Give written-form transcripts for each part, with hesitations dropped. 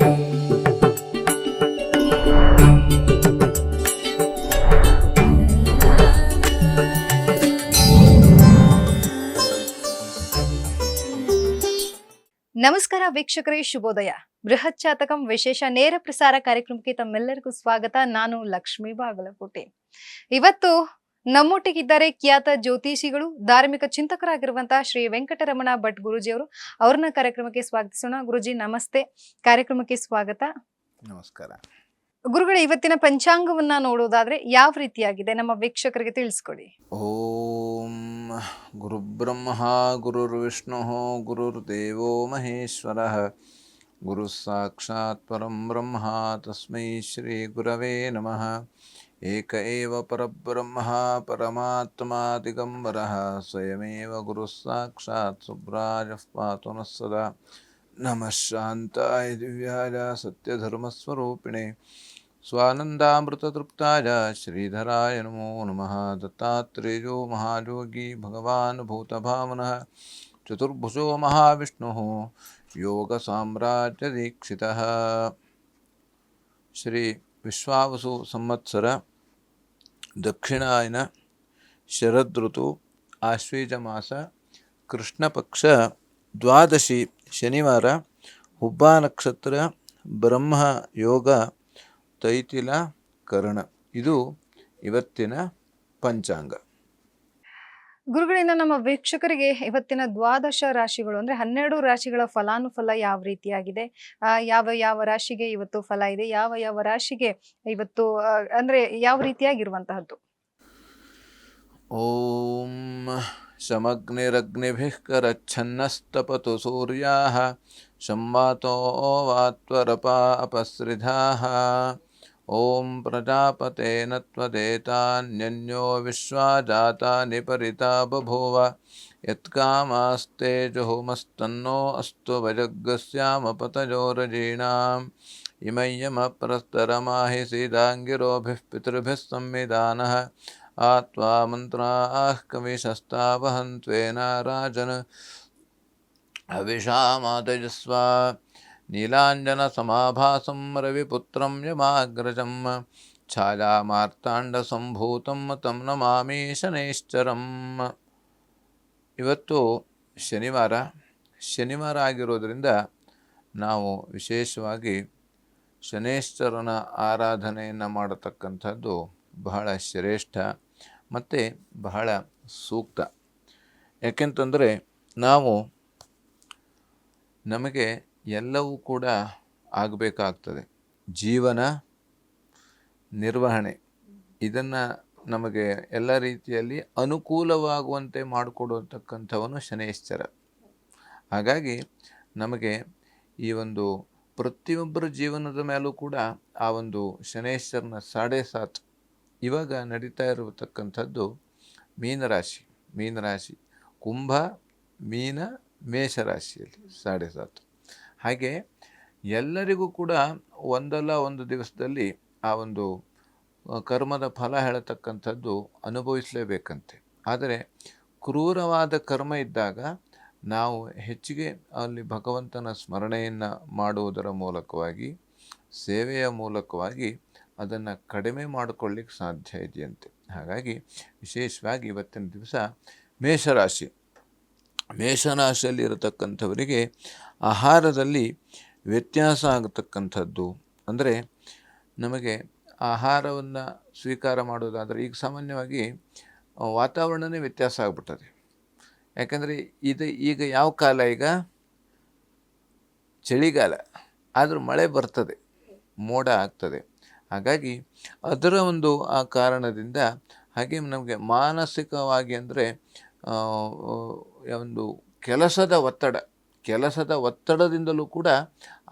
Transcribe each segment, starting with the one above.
ನಮಸ್ಕಾರ ವೀಕ್ಷಕರೇ, ಶುಭೋದಯ. ಬೃಹತ್ ಜಾತಕಂ ವಿಶೇಷ ನೇರ ಪ್ರಸಾರ ಕಾರ್ಯಕ್ರಮಕ್ಕೆ ತಮ್ಮೆಲ್ಲರಿಗೂ ಸ್ವಾಗತ. ನಾನು ಲಕ್ಷ್ಮೀ ಬಾಗಲಕೋಟೆ. ಇವತ್ತು ನಮ್ಮೊಟ್ಟಿಗಿದ್ದಾರೆ ಖ್ಯಾತ ಜ್ಯೋತಿಷಿಗಳು, ಧಾರ್ಮಿಕ ಚಿಂತಕರಾಗಿರುವಂತಹ ಶ್ರೀ ವೆಂಕಟರಮಣ ಭಟ್ ಗುರುಜಿಯವರು. ಅವ್ರನ್ನ ಕಾರ್ಯಕ್ರಮಕ್ಕೆ ಸ್ವಾಗತಿಸೋಣ. ಗುರುಜಿ ನಮಸ್ತೆ, ಕಾರ್ಯಕ್ರಮಕ್ಕೆ ಸ್ವಾಗತ. ನಮಸ್ಕಾರ ಗುರುಗಳೇ, ಇವತ್ತಿನ ಪಂಚಾಂಗವನ್ನ ನೋಡೋದಾದ್ರೆ ಯಾವ ರೀತಿಯಾಗಿದೆ ನಮ್ಮ ವೀಕ್ಷಕರಿಗೆ ತಿಳಿಸ್ಕೊಡಿ. ಓಂ ಗುರುಬ್ರಹ್ಮ ಗುರುರ್ವಿಷ್ಣು ಗುರುರ್ದೇವೋ ಮಹೇಶ್ವರ ಗುರು ಸಾಕ್ಷಾತ್ ಪರಂ ಬ್ರಹ್ಮ ತಸ್ಮೈ ಶ್ರೀ ಗುರವೇ ನಮಃ. ಏಕ ಏವ ಪರಬ್ರಹ್ಮ ಪರಮಾತ್ಮ ದಿಗಂಬರಃ ಸ್ವಯಮೇವ ಗುರು ಸಾಕ್ಷಾತ್ ಸುಬ್ರಾಜಃ ಪಾತು ನಃ ಸದಾ. ನಮಃ ಶಾಂತಾಯ ದಿವ್ಯಾಯ ಸತ್ಯಧರ್ಮಸ್ವರೂಪಿಣೆ ಸ್ವಾನಂದಾಮೃತತೃಪ್ತಾಯ ಶ್ರೀಧರಾಯ ನಮೋ ನಮಃ. ದತ್ತಾತ್ರೇಯೋ ಮಹಾಯೋಗಿ ಭಗವಾನ್ ಭೂತಭಾವನಃ ಚತುರ್ಭುಜೋ ಮಹಾವಿಷ್ಣುಃ ಯೋಗ ಸಾಮ್ರಾಜ್ಯ ದೀಕ್ಷಿತಃ. ಶ್ರೀ ವಿಶ್ವಾವಸು ಸಂವತ್ಸರ ದಕ್ಷಿಣಾಯನ ಶರದೃತು ಆಶ್ವೀಜ ಮಾಸ ಕೃಷ್ಣ ಪಕ್ಷ ದ್ವಾದಶಿ ಶನಿವಾರ ಹುಬ್ಬಾ ನಕ್ಷತ್ರ ಬ್ರಹ್ಮ ಯೋಗ ತೈತಿಲ ಕರ್ಣ. ಇದು ಇವತ್ತಿನ ಪಂಚಾಂಗ. ಗುರುಗಳಿಂದ ನಮ್ಮ ವೀಕ್ಷಕರಿಗೆ ಇವತ್ತಿನ ದ್ವಾದಶ ರಾಶಿಗಳು ಅಂದ್ರೆ 12 ರಾಶಿಗಳ ಫಲಾನುಫಲ ಯಾವ ರೀತಿಯಾಗಿದೆ, ಯಾವ ಯಾವ ರಾಶಿಗೆ ಇವತ್ತು ಫಲ ಇದೆ, ಯಾವ ಯಾವ ರಾಶಿಗೆ ಇವತ್ತು ಅಂದ್ರೆ ಯಾವ ರೀತಿಯಾಗಿರುವಂತಹದ್ದು. ಓಂ ಶಮಗ್ನಿರಗ್ನಿಭಿಃ ಕರಚ್ಛನ್ನಸ್ತಪತು ಸೂರ್ಯಾಃ ಸಂವಾತೋ ವಾತ್ವರಪಾ ಅಪಸೃಧಾಃ. ಓಂ ಪ್ರಜಾಪತೇನ ತ್ವದೇತಾನ್ಯನ್ಯೋ ವಿಶ್ವಾ ಜಾತಾನಿ ಪರಿತಾ ಬಭೂವ ಯತ್ಕಾಮಾಸ್ತೆ ಜುಹುಮಸ್ತನ್ನೋ ಅಸ್ತು ವಜಗ್ಗಸ್ಯಾಮ ಪತಜೋರಜೀಣಾಂ. ಇಮಯ್ಯಮ ಪ್ರಸ್ತರಮಾಹಿ ಸೀದಾಂಗಿರೋಭಿಃ ಪಿತೃಭಿಃ ಸಂವಿಧಾನಃ ಆತ್ವಾ ಮಂತ್ರಾಃ ಕವಿಶಸ್ತಾವಹನ್ತ್ವೇನ ರಾಜನ್ ಅವಿಷಾಮಾತಯಸ್ವ. ನೀಲಾಂಜನ ಸಮಾಭಾಸಂ ರವಿಪುತ್ರಂ ಯಮಾಗ್ರಜಂ ಛಾಯಾಮಾರ್ತಾಂಡ ಸಂಭೂತಂ ತಂ ನಮಾಮಿ ಶನೈಶ್ಚರಂ. ಇವತ್ತು ಶನಿವಾರ ಆಗಿರೋದ್ರಿಂದ ನಾವು ವಿಶೇಷವಾಗಿ ಶನೈಶ್ಚರನ ಆರಾಧನೆಯನ್ನು ಮಾಡತಕ್ಕಂಥದ್ದು ಬಹಳ ಶ್ರೇಷ್ಠ ಮತ್ತು ಬಹಳ ಸೂಕ್ತ. ಯಾಕೆಂತಂದರೆ ನಮಗೆ ಎಲ್ಲವೂ ಕೂಡ ಆಗಬೇಕಾಗ್ತದೆ. ಜೀವನ ನಿರ್ವಹಣೆ ಇದನ್ನು ನಮಗೆ ಎಲ್ಲ ರೀತಿಯಲ್ಲಿ ಅನುಕೂಲವಾಗುವಂತೆ ಮಾಡಿಕೊಡತಕ್ಕಂಥವನು ಶನೈಶ್ಚರ. ಹಾಗಾಗಿ ನಮಗೆ ಈ ಒಂದು ಪ್ರತಿಯೊಬ್ಬರ ಜೀವನದ ಮೇಲೂ ಕೂಡ ಆ ಒಂದು ಶನೈಶ್ಚರನ 7.5 ಇವಾಗ ನಡೀತಾ ಇರತಕ್ಕಂಥದ್ದು ಮೀನರಾಶಿ ಕುಂಭ ಮೀನ ಮೇಷರಾಶಿಯಲ್ಲಿ 7.5. ಹಾಗೆ ಎಲ್ಲರಿಗೂ ಕೂಡ ಒಂದಲ್ಲ ಒಂದು ದಿವಸದಲ್ಲಿ ಆ ಒಂದು ಕರ್ಮದ ಫಲ ಹೇಳತಕ್ಕಂಥದ್ದು ಅನುಭವಿಸಲೇಬೇಕಂತೆ. ಆದರೆ ಕ್ರೂರವಾದ ಕರ್ಮ ಇದ್ದಾಗ ನಾವು ಹೆಚ್ಚಿಗೆ ಅಲ್ಲಿ ಭಗವಂತನ ಸ್ಮರಣೆಯನ್ನು ಮಾಡುವುದರ ಮೂಲಕವಾಗಿ, ಸೇವೆಯ ಮೂಲಕವಾಗಿ ಅದನ್ನು ಕಡಿಮೆ ಮಾಡಿಕೊಳ್ಳಿಕ್ಕೆ ಸಾಧ್ಯ ಇದೆಯಂತೆ. ಹಾಗಾಗಿ ವಿಶೇಷವಾಗಿ ಇವತ್ತಿನ ದಿವಸ ಮೇಷರಾಶಿಯಲ್ಲಿ ಇರತಕ್ಕಂಥವರಿಗೆ ಆಹಾರದಲ್ಲಿ ವ್ಯತ್ಯಾಸ ಆಗತಕ್ಕಂಥದ್ದು. ಅಂದರೆ ನಮಗೆ ಆಹಾರವನ್ನು ಸ್ವೀಕಾರ ಮಾಡೋದಾದರೆ ಈಗ ಸಾಮಾನ್ಯವಾಗಿ ವಾತಾವರಣನೇ ವ್ಯತ್ಯಾಸ ಆಗ್ಬಿಟ್ಟದೆ. ಯಾಕಂದರೆ ಈಗ ಯಾವ ಕಾಲ, ಈಗ ಚಳಿಗಾಲ, ಆದರೂ ಮಳೆ ಬರ್ತದೆ, ಮೋಡ ಆಗ್ತದೆ. ಹಾಗಾಗಿ ಅದರ ಒಂದು ಆ ಕಾರಣದಿಂದ ಹಾಗೆ ನಮಗೆ ಮಾನಸಿಕವಾಗಿ ಅಂದರೆ ಒಂದು ಕೆಲಸದ ಒತ್ತಡದಿಂದಲೂ ಕೂಡ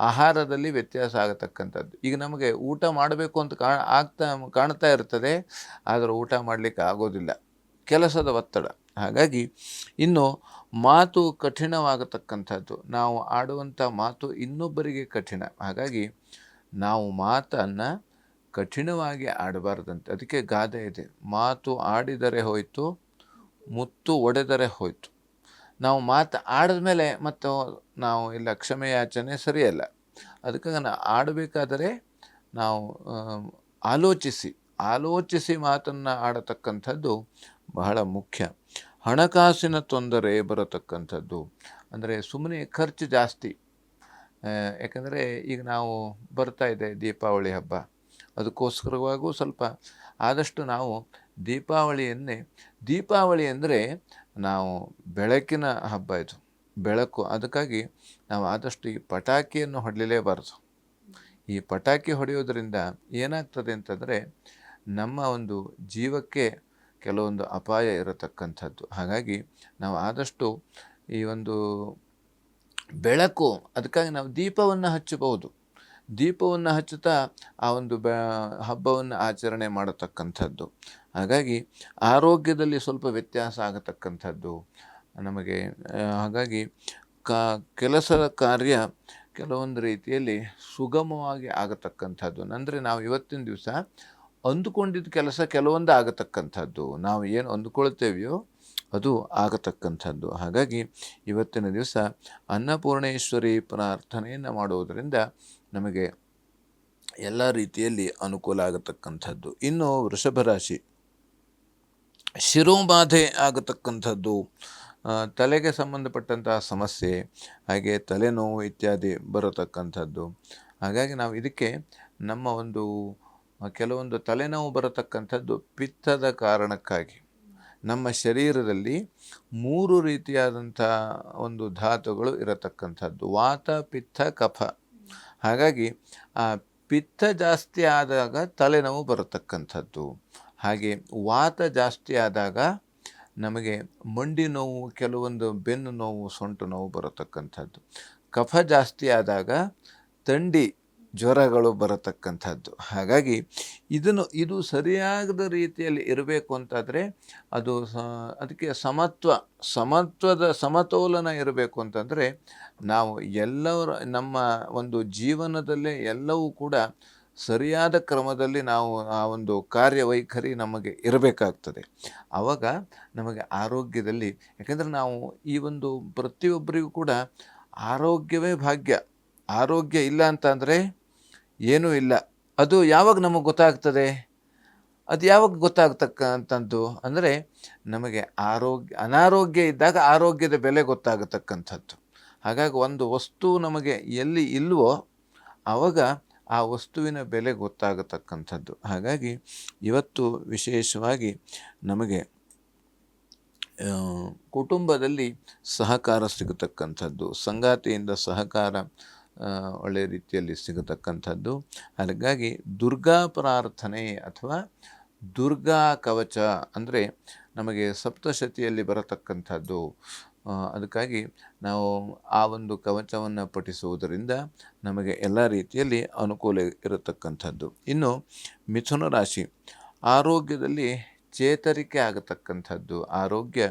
ಆಹಾರದಲ್ಲಿ ವ್ಯತ್ಯಾಸ ಆಗತಕ್ಕಂಥದ್ದು. ಈಗ ನಮಗೆ ಊಟ ಮಾಡಬೇಕು ಅಂತ ಕಾಣ್ತಾ ಇರ್ತದೆ, ಆದರೆ ಊಟ ಮಾಡಲಿಕ್ಕೆ ಆಗೋದಿಲ್ಲ, ಕೆಲಸದ ಒತ್ತಡ. ಹಾಗಾಗಿ ಇನ್ನು ಮಾತು ಕಠಿಣವಾಗತಕ್ಕಂಥದ್ದು, ನಾವು ಆಡುವಂಥ ಮಾತು ಇನ್ನೊಬ್ಬರಿಗೆ ಕಠಿಣ. ಹಾಗಾಗಿ ನಾವು ಮಾತನ್ನು ಕಠಿಣವಾಗಿ ಆಡಬಾರ್ದಂತೆ. ಅದಕ್ಕೆ ಗಾದೆ ಇದೆ, ಮಾತು ಆಡಿದರೆ ಹೋಯಿತು, ಮುತ್ತು ಒಡೆದರೆ ಹೋಯಿತು. ನಾವು ಮಾತು ಆಡಿದ ಮೇಲೆ ಮತ್ತು ನಾವು ಇಲ್ಲ ಕ್ಷಮೆಯಾಚನೆ ಸರಿಯಲ್ಲ. ಅದಕ್ಕಾಗಿ ನಾವು ಆಡಬೇಕಾದರೆ ನಾವು ಆಲೋಚಿಸಿ ಮಾತನ್ನು ಆಡತಕ್ಕಂಥದ್ದು ಬಹಳ ಮುಖ್ಯ. ಹಣಕಾಸಿನ ತೊಂದರೆ ಬರತಕ್ಕಂಥದ್ದು ಅಂದರೆ ಸುಮ್ಮನೆ ಖರ್ಚು ಜಾಸ್ತಿ. ಯಾಕಂದರೆ ಈಗ ನಾವು ಬರ್ತಾ ಇದೆ ದೀಪಾವಳಿ ಹಬ್ಬ, ಅದಕ್ಕೋಸ್ಕರವಾಗೂ ಸ್ವಲ್ಪ ಆದಷ್ಟು ನಾವು ದೀಪಾವಳಿ ಅಂದರೆ ನಾವು ಬೆಳಕಿನ ಹಬ್ಬ, ಇದು ಬೆಳಕು. ಅದಕ್ಕಾಗಿ ನಾವು ಆದಷ್ಟು ಈ ಪಟಾಕಿಯನ್ನು ಹೊಡಲೇಬಾರದು. ಈ ಪಟಾಕಿ ಹೊಡೆಯೋದ್ರಿಂದ ಏನಾಗ್ತದೆ ಅಂತಂದರೆ ನಮ್ಮ ಒಂದು ಜೀವಕ್ಕೆ ಕೆಲವೊಂದು ಅಪಾಯ ಇರತಕ್ಕಂಥದ್ದು. ಹಾಗಾಗಿ ನಾವು ಆದಷ್ಟು ಈ ಒಂದು ಬೆಳಕು, ಅದಕ್ಕಾಗಿ ನಾವು ದೀಪವನ್ನು ಹಚ್ಚಬಹುದು. ದೀಪವನ್ನು ಹಚ್ಚುತ್ತಾ ಆ ಒಂದು ಹಬ್ಬವನ್ನು ಆಚರಣೆ ಮಾಡತಕ್ಕಂಥದ್ದು. ಹಾಗಾಗಿ ಆರೋಗ್ಯದಲ್ಲಿ ಸ್ವಲ್ಪ ವ್ಯತ್ಯಾಸ ಆಗತಕ್ಕಂಥದ್ದು ನಮಗೆ. ಹಾಗಾಗಿ ಕೆಲಸದ ಕಾರ್ಯ ಕೆಲವೊಂದು ರೀತಿಯಲ್ಲಿ ಸುಗಮವಾಗಿ ಆಗತಕ್ಕಂಥದ್ದು. ಅಂದರೆ ನಾವು ಇವತ್ತಿನ ದಿವಸ ಅಂದುಕೊಂಡಿದ್ದ ಕೆಲಸ ಕೆಲವೊಂದು ಆಗತಕ್ಕಂಥದ್ದು, ನಾವು ಏನು ಅಂದುಕೊಳ್ತೇವೆಯೋ ಅದು ಆಗತಕ್ಕಂಥದ್ದು. ಹಾಗಾಗಿ ಇವತ್ತಿನ ದಿವಸ ಅನ್ನಪೂರ್ಣೇಶ್ವರಿ ಪ್ರಾರ್ಥನೆಯನ್ನು ಮಾಡುವುದರಿಂದ ನಮಗೆ ಎಲ್ಲ ರೀತಿಯಲ್ಲಿ ಅನುಕೂಲ ಆಗತಕ್ಕಂಥದ್ದು. ಇನ್ನು ವೃಷಭ ರಾಶಿ, ಶಿರೋಬಾಧೆ ಆಗತಕ್ಕಂಥದ್ದು, ತಲೆಗೆ ಸಂಬಂಧಪಟ್ಟಂತಹ ಸಮಸ್ಯೆ, ಹಾಗೆ ತಲೆನೋವು ಇತ್ಯಾದಿ ಬರತಕ್ಕಂಥದ್ದು. ಹಾಗಾಗಿ ನಾವು ಇದಕ್ಕೆ ನಮ್ಮ ಒಂದು ಕೆಲವೊಂದು ತಲೆನೋವು ಬರತಕ್ಕಂಥದ್ದು ಪಿತ್ತದ ಕಾರಣಕ್ಕಾಗಿ. ನಮ್ಮ ಶರೀರದಲ್ಲಿ 3 ರೀತಿಯಾದಂಥ ಒಂದು ಧಾತುಗಳು ಇರತಕ್ಕಂಥದ್ದು, ವಾತ, ಪಿತ್ತ, ಕಫ. ಹಾಗಾಗಿ ಆ ಪಿತ್ತ ಜಾಸ್ತಿ ಆದಾಗ ತಲೆನೋವು ಬರತಕ್ಕಂಥದ್ದು. ಹಾಗೆ ವಾತ ಜಾಸ್ತಿ ಆದಾಗ ನಮಗೆ ಮಂಡಿ ನೋವು, ಕೆಲವೊಂದು ಬೆನ್ನು ನೋವು, ಸೊಂಟು ನೋವು ಬರತಕ್ಕಂಥದ್ದು. ಕಫ ಜಾಸ್ತಿ ಆದಾಗ ಥಂಡಿ, ಜ್ವರಗಳು ಬರತಕ್ಕಂಥದ್ದು. ಹಾಗಾಗಿ ಇದು ಸರಿಯಾದ ರೀತಿಯಲ್ಲಿ ಇರಬೇಕು ಅಂತಾದರೆ ಅದಕ್ಕೆ ಸಮತೋಲನ ಇರಬೇಕು ಅಂತಂದರೆ ನಾವು ನಮ್ಮ ಒಂದು ಜೀವನದಲ್ಲೇ ಎಲ್ಲವೂ ಕೂಡ ಸರಿಯಾದ ಕ್ರಮದಲ್ಲಿ ನಾವು ಆ ಒಂದು ಕಾರ್ಯವೈಖರಿ ನಮಗೆ ಇರಬೇಕಾಗ್ತದೆ. ಆವಾಗ ನಮಗೆ ಆರೋಗ್ಯದಲ್ಲಿ, ಯಾಕೆಂದರೆ ನಾವು ಈ ಒಂದು ಪ್ರತಿಯೊಬ್ಬರಿಗೂ ಕೂಡ ಆರೋಗ್ಯವೇ ಭಾಗ್ಯ. ಆರೋಗ್ಯ ಇಲ್ಲ ಅಂತಂದರೆ ಏನೂ ಇಲ್ಲ. ಅದು ಯಾವಾಗ ನಮಗೆ ಗೊತ್ತಾಗ್ತದೆ? ಅದು ಯಾವಾಗ ಗೊತ್ತಾಗ್ತಕ್ಕಂಥದ್ದು ಅಂದರೆ ನಮಗೆ ಅನಾರೋಗ್ಯ ಇದ್ದಾಗ ಆರೋಗ್ಯದ ಬೆಲೆ ಗೊತ್ತಾಗತಕ್ಕಂಥದ್ದು. ಹಾಗಾಗಿ ಒಂದು ವಸ್ತು ನಮಗೆ ಎಲ್ಲಿ ಇಲ್ವೋ ಆವಾಗ ಆ ವಸ್ತುವಿನ ಬೆಲೆ ಗೊತ್ತಾಗತಕ್ಕಂಥದ್ದು. ಹಾಗಾಗಿ ಇವತ್ತು ವಿಶೇಷವಾಗಿ ನಮಗೆ ಕುಟುಂಬದಲ್ಲಿ ಸಹಕಾರ ಸಿಗತಕ್ಕಂಥದ್ದು, ಸಂಗಾತಿಯಿಂದ ಸಹಕಾರ ಒಳ್ಳೆಯ ರೀತಿಯಲ್ಲಿ ಸಿಗತಕ್ಕಂಥದ್ದು. ಹಾಗಾಗಿ ದುರ್ಗಾ ಪ್ರಾರ್ಥನೆ ಅಥವಾ ದುರ್ಗಾ ಕವಚ ಅಂದರೆ ನಮಗೆ ಸಪ್ತಶತಿಯಲ್ಲಿ ಬರತಕ್ಕಂಥದ್ದು. ಅದಕ್ಕಾಗಿ ನಾವು ಆ ಒಂದು ಕವಚವನ್ನು ಪಠಿಸುವುದರಿಂದ ನಮಗೆ ಎಲ್ಲ ರೀತಿಯಲ್ಲಿ ಅನುಕೂಲ ಇರತಕ್ಕಂಥದ್ದು. ಇನ್ನು ಮಿಥುನ ರಾಶಿ, ಆರೋಗ್ಯದಲ್ಲಿ ಚೇತರಿಕೆ ಆಗತಕ್ಕಂಥದ್ದು, ಆರೋಗ್ಯ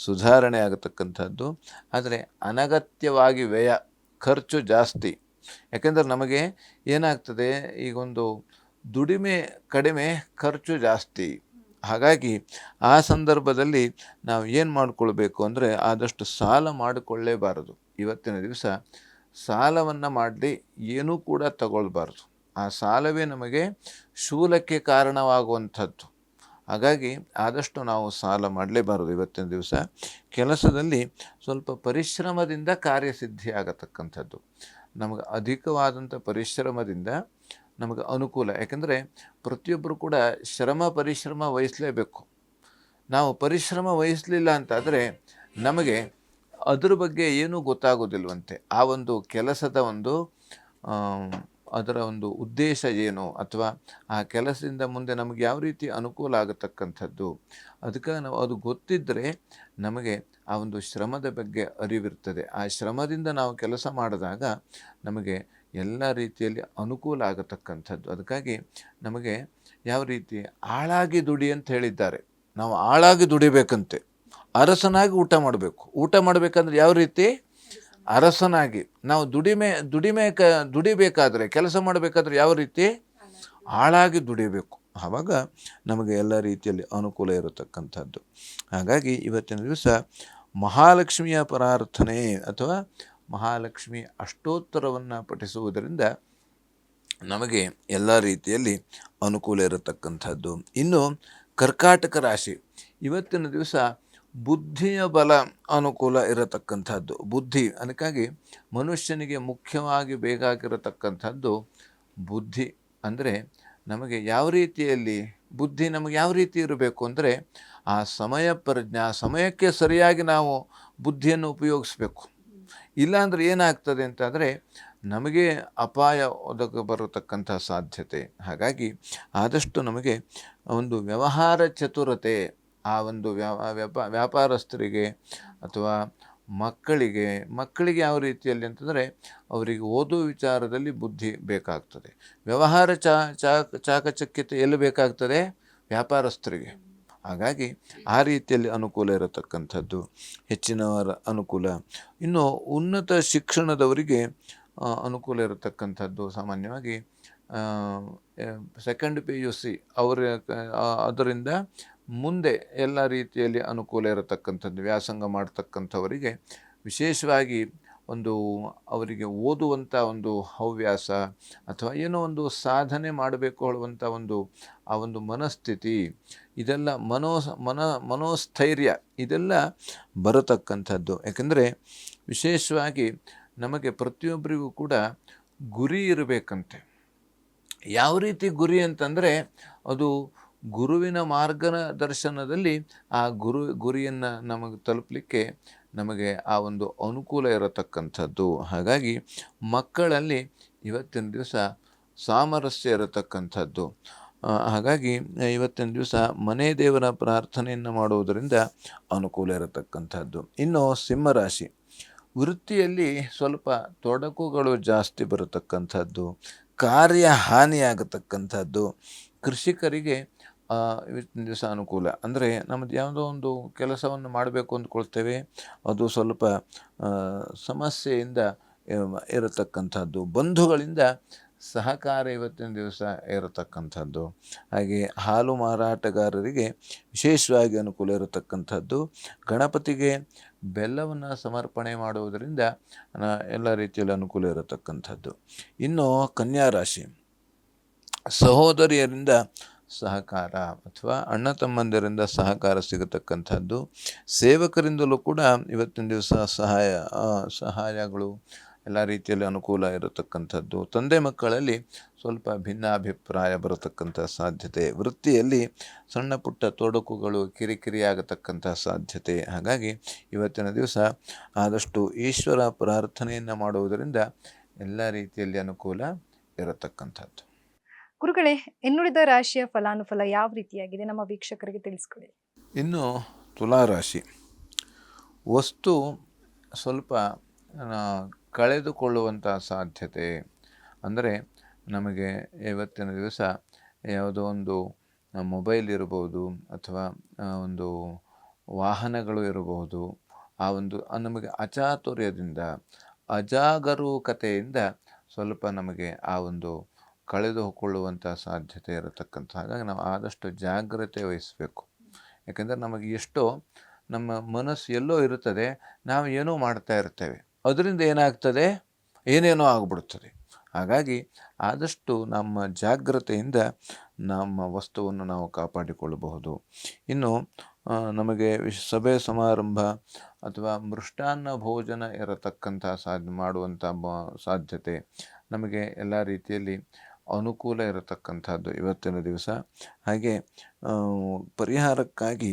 ಸುಧಾರಣೆ ಆಗತಕ್ಕಂಥದ್ದು. ಆದರೆ ಅನಗತ್ಯವಾಗಿ ವ್ಯಯ, ಖರ್ಚು ಜಾಸ್ತಿ. ಯಾಕೆಂದರೆ ನಮಗೆ ಏನಾಗ್ತದೆ, ಈಗೊಂದು ದುಡಿಮೆ ಕಡಿಮೆ, ಖರ್ಚು ಜಾಸ್ತಿ. ಹಾಗಾಗಿ ಆ ಸಂದರ್ಭದಲ್ಲಿ ನಾವು ಏನು ಮಾಡಿಕೊಳ್ಬೇಕು ಅಂದರೆ ಆದಷ್ಟು ಸಾಲ ಮಾಡಿಕೊಳ್ಳೇಬಾರದು. ಇವತ್ತಿನ ದಿವಸ ಸಾಲವನ್ನು ಮಾಡಲಿ, ಏನೂ ಕೂಡ ತಗೊಳ್ಬಾರ್ದು. ಆ ಸಾಲವೇ ನಮಗೆ ಶೂಲಕ್ಕೆ ಕಾರಣವಾಗುವಂಥದ್ದು. ಹಾಗಾಗಿ ಆದಷ್ಟು ನಾವು ಸಾಲ ಮಾಡಲೇಬಾರದು. ಇವತ್ತಿನ ದಿವಸ ಕೆಲಸದಲ್ಲಿ ಸ್ವಲ್ಪ ಪರಿಶ್ರಮದಿಂದ ಕಾರ್ಯಸಿದ್ಧಿ ಆಗತಕ್ಕಂಥದ್ದು. ನಮಗೆ ಅಧಿಕವಾದಂಥ ಪರಿಶ್ರಮದಿಂದ ನಮಗೆ ಅನುಕೂಲ. ಯಾಕೆಂದರೆ ಪ್ರತಿಯೊಬ್ಬರು ಕೂಡ ಪರಿಶ್ರಮ ವಹಿಸಲೇಬೇಕು. ನಾವು ಪರಿಶ್ರಮ ವಹಿಸಲಿಲ್ಲ ಅಂತಾದರೆ ನಮಗೆ ಅದ್ರ ಬಗ್ಗೆ ಏನೂ ಗೊತ್ತಾಗೋದಿಲ್ವಂತೆ. ಆ ಒಂದು ಕೆಲಸದ ಅದರ ಒಂದು ಉದ್ದೇಶ ಏನು, ಅಥವಾ ಆ ಕೆಲಸದಿಂದ ಮುಂದೆ ನಮಗೆ ಯಾವ ರೀತಿ ಅನುಕೂಲ ಆಗತಕ್ಕಂಥದ್ದು, ಅದಕ್ಕಾಗಿ ನಾವು ಅದು ಗೊತ್ತಿದ್ದರೆ ನಮಗೆ ಆ ಒಂದು ಶ್ರಮದ ಬಗ್ಗೆ ಅರಿವಿರ್ತದೆ. ಆ ಶ್ರಮದಿಂದ ನಾವು ಕೆಲಸ ಮಾಡಿದಾಗ ನಮಗೆ ಎಲ್ಲ ರೀತಿಯಲ್ಲಿ ಅನುಕೂಲ ಆಗತಕ್ಕಂಥದ್ದು. ಅದಕ್ಕಾಗಿ ನಮಗೆ ಯಾವ ರೀತಿ ಆಳಾಗಿ ದುಡಿ ಅಂತ ಹೇಳಿದ್ದಾರೆ. ನಾವು ಆಳಾಗಿ ದುಡಿಬೇಕಂತೆ, ಅರಸನಾಗಿ ಊಟ ಮಾಡಬೇಕು. ಊಟ ಮಾಡಬೇಕಂದ್ರೆ ಯಾವ ರೀತಿ? ಅರಸನಾಗಿ. ನಾವು ದುಡಿಬೇಕಾದ್ರೆ, ಕೆಲಸ ಮಾಡಬೇಕಾದ್ರೆ ಯಾವ ರೀತಿ? ಆಳಾಗಿ ದುಡಿಬೇಕು. ಆವಾಗ ನಮಗೆ ಎಲ್ಲ ರೀತಿಯಲ್ಲಿ ಅನುಕೂಲ ಇರತಕ್ಕಂಥದ್ದು. ಹಾಗಾಗಿ ಇವತ್ತಿನ ದಿವಸ ಮಹಾಲಕ್ಷ್ಮಿಯ ಪ್ರಾರ್ಥನೆ ಅಥವಾ ಮಹಾಲಕ್ಷ್ಮಿ ಅಷ್ಟೋತ್ತರವನ್ನು ಪಠಿಸುವುದರಿಂದ ನಮಗೆ ಎಲ್ಲ ರೀತಿಯಲ್ಲಿ ಅನುಕೂಲ ಇರತಕ್ಕಂಥದ್ದು. ಇನ್ನು ಕರ್ಕಾಟಕ ರಾಶಿ, ಇವತ್ತಿನ ದಿವಸ ಬುದ್ಧಿಯ ಬಲ ಅನುಕೂಲ ಇರತಕ್ಕಂಥದ್ದು. ಬುದ್ಧಿ ಅದಕ್ಕಾಗಿ ಮನುಷ್ಯನಿಗೆ ಮುಖ್ಯವಾಗಿ ಬೇಕಾಗಿರತಕ್ಕಂಥದ್ದು ಬುದ್ಧಿ. ಅಂದರೆ ನಮಗೆ ಯಾವ ರೀತಿಯಲ್ಲಿ ಬುದ್ಧಿ ನಮಗೆ ಯಾವ ರೀತಿ ಇರಬೇಕು ಅಂದರೆ ಆ ಸಮಯ ಪ್ರಜ್ಞೆ, ಆ ಸಮಯಕ್ಕೆ ಸರಿಯಾಗಿ ನಾವು ಬುದ್ಧಿಯನ್ನು ಉಪಯೋಗಿಸ್ಬೇಕು. ಇಲ್ಲಾಂದರೆ ಏನಾಗ್ತದೆ ಅಂತಂದರೆ ನಮಗೆ ಅಪಾಯ ಒದಗ ಬರತಕ್ಕಂಥ ಸಾಧ್ಯತೆ. ಹಾಗಾಗಿ ಆದಷ್ಟು ನಮಗೆ ಒಂದು ವ್ಯವಹಾರ ಚತುರತೆ, ಆ ಒಂದು ವ್ಯಾಪಾರಸ್ಥರಿಗೆ ಅಥವಾ ಮಕ್ಕಳಿಗೆ ಯಾವ ರೀತಿಯಲ್ಲಿ ಅಂತಂದರೆ ಅವರಿಗೆ ಓದುವ ವಿಚಾರದಲ್ಲಿ ಬುದ್ಧಿ ಬೇಕಾಗ್ತದೆ. ವ್ಯವಹಾರ ಚಾಕಚಕ್ಯತೆ ಎಲ್ಲಿ ಬೇಕಾಗ್ತದೆ? ವ್ಯಾಪಾರಸ್ಥರಿಗೆ. ಹಾಗಾಗಿ ಆ ರೀತಿಯಲ್ಲಿ ಅನುಕೂಲ ಇರತಕ್ಕಂಥದ್ದು, ಹೆಚ್ಚಿನವರ ಅನುಕೂಲ. ಇನ್ನು ಉನ್ನತ ಶಿಕ್ಷಣದವರಿಗೆ ಅನುಕೂಲ ಇರತಕ್ಕಂಥದ್ದು. ಸಾಮಾನ್ಯವಾಗಿ ಸೆಕೆಂಡ್ PUC ಅದರಿಂದ ಮುಂದೆ ಎಲ್ಲ ರೀತಿಯಲ್ಲಿ ಅನುಕೂಲ ಇರತಕ್ಕಂಥದ್ದು. ವ್ಯಾಸಂಗ ಮಾಡ್ತಕ್ಕಂಥವರಿಗೆ ವಿಶೇಷವಾಗಿ ಅವರಿಗೆ ಓದುವಂಥ ಒಂದು ಹವ್ಯಾಸ ಅಥವಾ ಏನೋ ಒಂದು ಸಾಧನೆ ಮಾಡಬೇಕು ಹೇಳುವಂಥ ಆ ಒಂದು ಮನಸ್ಥಿತಿ, ಇದೆಲ್ಲ ಮನೋಸ್ಥೈರ್ಯ ಇದೆಲ್ಲ ಬರತಕ್ಕಂಥದ್ದು. ಯಾಕೆಂದರೆ ವಿಶೇಷವಾಗಿ ನಮಗೆ ಪ್ರತಿಯೊಬ್ಬರಿಗೂ ಕೂಡ ಗುರಿ ಇರಬೇಕಂತೆ. ಯಾವ ರೀತಿ ಗುರಿ ಅಂತಂದರೆ ಅದು ಗುರುವಿನ ಮಾರ್ಗದರ್ಶನದಲ್ಲಿ ಆ ಗುರಿಯನ್ನು ನಮಗೆ ತಲುಪಲಿಕ್ಕೆ ನಮಗೆ ಆ ಒಂದು ಅನುಕೂಲ ಇರತಕ್ಕಂಥದ್ದು. ಹಾಗಾಗಿ ಮಕ್ಕಳಲ್ಲಿ ಇವತ್ತಿನ ದಿವಸ ಸಾಮರಸ್ಯ ಇರತಕ್ಕಂಥದ್ದು. ಹಾಗಾಗಿ ಇವತ್ತಿನ ದಿವಸ ಮನೆ ದೇವರ ಪ್ರಾರ್ಥನೆಯನ್ನು ಮಾಡುವುದರಿಂದ ಅನುಕೂಲ ಇರತಕ್ಕಂಥದ್ದು. ಇನ್ನು ಸಿಂಹರಾಶಿ, ವೃತ್ತಿಯಲ್ಲಿ ಸ್ವಲ್ಪ ತೊಡಕುಗಳು ಜಾಸ್ತಿ ಬರತಕ್ಕಂಥದ್ದು, ಕಾರ್ಯ ಹಾನಿಯಾಗತಕ್ಕಂಥದ್ದು. ಕೃಷಿಕರಿಗೆ ಇವತ್ತಿನ ದಿವಸ ಅನುಕೂಲ ಅಂದರೆ ನಮ್ಮದು ಯಾವುದೋ ಒಂದು ಕೆಲಸವನ್ನು ಮಾಡಬೇಕು ಅಂದ್ಕೊಳ್ತೇವೆ, ಅದು ಸ್ವಲ್ಪ ಸಮಸ್ಯೆಯಿಂದ ಇರತಕ್ಕಂಥದ್ದು. ಬಂಧುಗಳಿಂದ ಸಹಕಾರ ಇವತ್ತಿನ ದಿವಸ ಇರತಕ್ಕಂಥದ್ದು. ಹಾಗೆ ಹಾಲು ಮಾರಾಟಗಾರರಿಗೆ ವಿಶೇಷವಾಗಿ ಅನುಕೂಲ ಇರತಕ್ಕಂಥದ್ದು. ಗಣಪತಿಗೆ ಬೆಲ್ಲವನ್ನು ಸಮರ್ಪಣೆ ಮಾಡುವುದರಿಂದ ಎಲ್ಲ ರೀತಿಯಲ್ಲಿ ಅನುಕೂಲ ಇರತಕ್ಕಂಥದ್ದು. ಇನ್ನು ಕನ್ಯಾ ರಾಶಿ, ಸಹೋದರಿಯರಿಂದ ಸಹಕಾರ ಅಥವಾ ಅಣ್ಣ ತಮ್ಮಂದಿರಿಂದ ಸಹಕಾರ ಸಿಗತಕ್ಕಂಥದ್ದು. ಸೇವಕರಿಂದಲೂ ಕೂಡ ಇವತ್ತಿನ ದಿವಸ ಸಹಾಯಗಳು ಎಲ್ಲ ರೀತಿಯಲ್ಲಿ ಅನುಕೂಲ ಇರತಕ್ಕಂಥದ್ದು. ತಂದೆ ಮಕ್ಕಳಲ್ಲಿ ಸ್ವಲ್ಪ ಭಿನ್ನಾಭಿಪ್ರಾಯ ಬರತಕ್ಕಂಥ ಸಾಧ್ಯತೆ. ವೃತ್ತಿಯಲ್ಲಿ ಸಣ್ಣ ಪುಟ್ಟ ತೊಡಕುಗಳು, ಕಿರಿಕಿರಿಯಾಗತಕ್ಕಂಥ ಸಾಧ್ಯತೆ. ಹಾಗಾಗಿ ಇವತ್ತಿನ ದಿವಸ ಆದಷ್ಟು ಈಶ್ವರ ಪ್ರಾರ್ಥನೆಯನ್ನು ಮಾಡುವುದರಿಂದ ಎಲ್ಲ ರೀತಿಯಲ್ಲಿ ಅನುಕೂಲ ಇರತಕ್ಕಂಥದ್ದು. ಗುರುಗಳೇ, ಇನ್ನುಳಿದ ರಾಶಿಯ ಫಲಾನುಫಲ ಯಾವ ರೀತಿಯಾಗಿದೆ ನಮ್ಮ ವೀಕ್ಷಕರಿಗೆ ತಿಳಿಸ್ಕೊಡಿ. ಇನ್ನು ತುಲಾರಾಶಿ, ವಸ್ತು ಸ್ವಲ್ಪ ಕಳೆದುಕೊಳ್ಳುವಂಥ ಸಾಧ್ಯತೆ. ಅಂದರೆ ನಮಗೆ ಇವತ್ತಿನ ದಿವಸ ಯಾವುದೋ ಒಂದು ಮೊಬೈಲ್ ಇರಬಹುದು ಅಥವಾ ಒಂದು ವಾಹನಗಳು ಇರಬಹುದು. ನಮಗೆ ಅಚಾತುರ್ಯದಿಂದ, ಅಜಾಗರೂಕತೆಯಿಂದ ಸ್ವಲ್ಪ ನಮಗೆ ಆ ಒಂದು ಕಳೆದುಕೊಳ್ಳುವಂಥ ಸಾಧ್ಯತೆ ಇರತಕ್ಕಂಥ. ಹಾಗಾಗಿ ನಾವು ಆದಷ್ಟು ಜಾಗ್ರತೆ ವಹಿಸಬೇಕು. ಯಾಕೆಂದರೆ ನಮಗೆ ಎಷ್ಟೋ ನಮ್ಮ ಮನಸ್ಸು ಎಲ್ಲೋ ಇರುತ್ತದೆ, ನಾವು ಏನೋ ಮಾಡ್ತಾ ಇರ್ತೇವೆ, ಅದರಿಂದ ಏನಾಗ್ತದೆ, ಏನೇನೋ ಆಗಿಬಿಡ್ತದೆ. ಹಾಗಾಗಿ ಆದಷ್ಟು ನಮ್ಮ ಜಾಗ್ರತೆಯಿಂದ ನಮ್ಮ ವಸ್ತುವನ್ನು ನಾವು ಕಾಪಾಡಿಕೊಳ್ಳಬಹುದು. ಇನ್ನು ನಮಗೆ ಸಭೆ ಸಮಾರಂಭ ಅಥವಾ ಮೃಷ್ಟಾನ್ನ ಭೋಜನ ಇರತಕ್ಕಂಥ ಮಾಡುವಂಥ ಸಾಧ್ಯತೆ, ನಮಗೆ ಎಲ್ಲ ರೀತಿಯಲ್ಲಿ ಅನುಕೂಲ ಇರತಕ್ಕಂಥದ್ದು ಇವತ್ತಿನ ದಿವಸ. ಹಾಗೆ ಪರಿಹಾರಕ್ಕಾಗಿ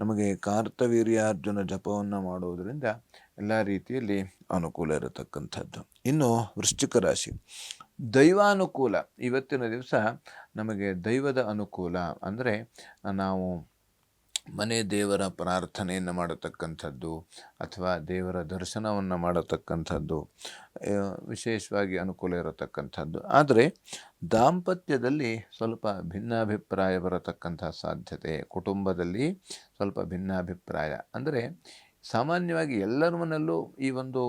ನಮಗೆ ಕಾರ್ತವೀರ್ಯಾರ್ಜುನ ಜಪವನ್ನು ಮಾಡುವುದರಿಂದ ಎಲ್ಲ ರೀತಿಯಲ್ಲಿ ಅನುಕೂಲ ಇರತಕ್ಕಂಥದ್ದು. ಇನ್ನು ವೃಶ್ಚಿಕ ರಾಶಿ, ದೈವಾನುಕೂಲ. ಇವತ್ತಿನ ದಿವಸ ನಮಗೆ ದೈವದ ಅನುಕೂಲ ಅಂದರೆ ನಾವು ಮನೆ ದೇವರ ಪ್ರಾರ್ಥನೆಯನ್ನು ಮಾಡತಕ್ಕಂಥದ್ದು ಅಥವಾ ದೇವರ ದರ್ಶನವನ್ನು ಮಾಡತಕ್ಕಂಥದ್ದು ವಿಶೇಷವಾಗಿ ಅನುಕೂಲ ಇರತಕ್ಕಂಥದ್ದು. ಆದರೆ ದಾಂಪತ್ಯದಲ್ಲಿ ಸ್ವಲ್ಪ ಭಿನ್ನಾಭಿಪ್ರಾಯ ಬರತಕ್ಕಂಥ ಸಾಧ್ಯತೆ. ಕುಟುಂಬದಲ್ಲಿ ಸ್ವಲ್ಪ ಭಿನ್ನಾಭಿಪ್ರಾಯ ಅಂದರೆ ಸಾಮಾನ್ಯವಾಗಿ ಎಲ್ಲರ ಮನೆಯಲ್ಲೂ ಈ ಒಂದು